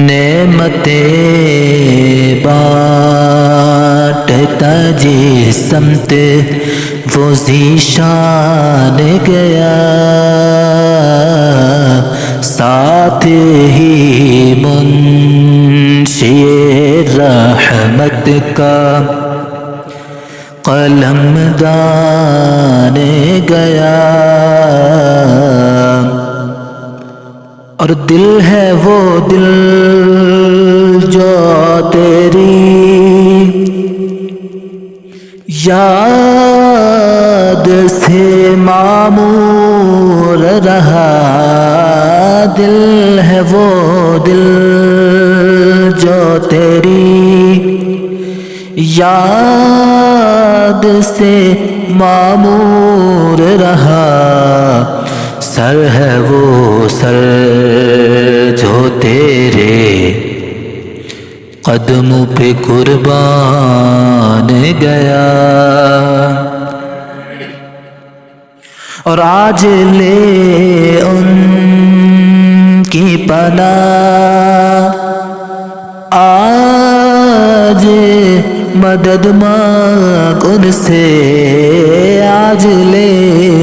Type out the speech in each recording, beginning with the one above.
نعمتیں بانٹتا جس سمت وہ ذیشان گیا، ساتھ ہی منشی رحمت کا قلم دان گیا، اور دل ہے وہ دل جو تیری یاد سے معمور رہا، دل ہے وہ دل جو تیری یاد سے معمور رہا، سر ہے وہ سر جو تیرے قدموں پہ قربان گیا، اور آج لے ان کی پناہ، آج مدد مانگ ان سے، آج لے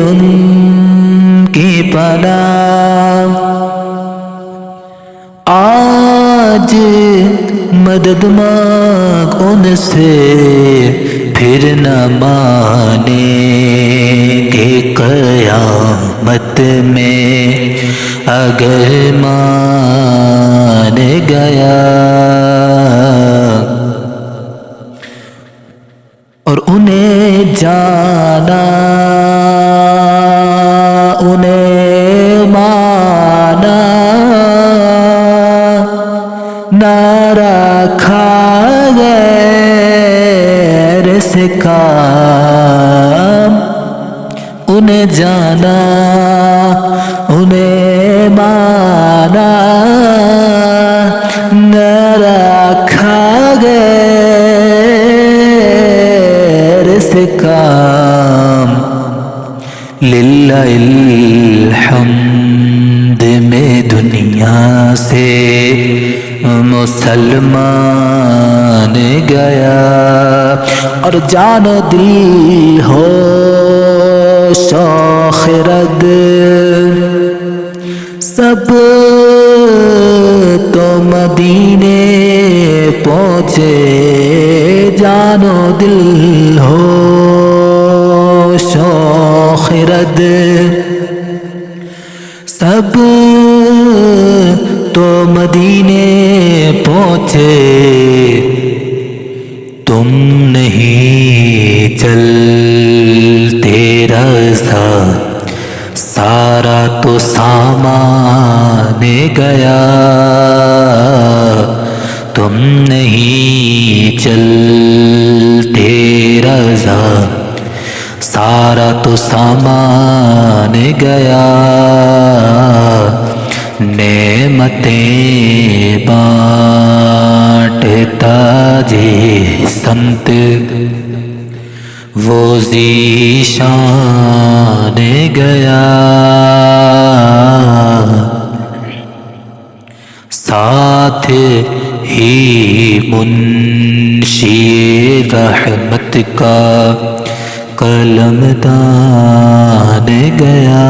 ان کی پناہ، آج مدد مانگ ان سے، پھر نہ مانیں گے قیامت میں اگر مان گیا، اور انہیں جانا انہیں مانا، نہ رکھا غیر سے کام، انہیں جانا انہیں مانا، نہ رکھا غیر سے کام، للہ الحمد میں دنیا سے مسلمان گیا، اور جان و دل ہو شوق رد سب تو مدینے پہنچے، جان و دل ہو شوق رد سب تو مدینے پہنچے، تم نہیں چلتے رضا سارا تو سامان گیا، تم نہیں چلتے رضا سارا تو سامان گیا، نعمتیں بانٹتا جس سمت وہ ذیشان گیا، ساتھ ہی منشی رحمت کا قلم دان گیا۔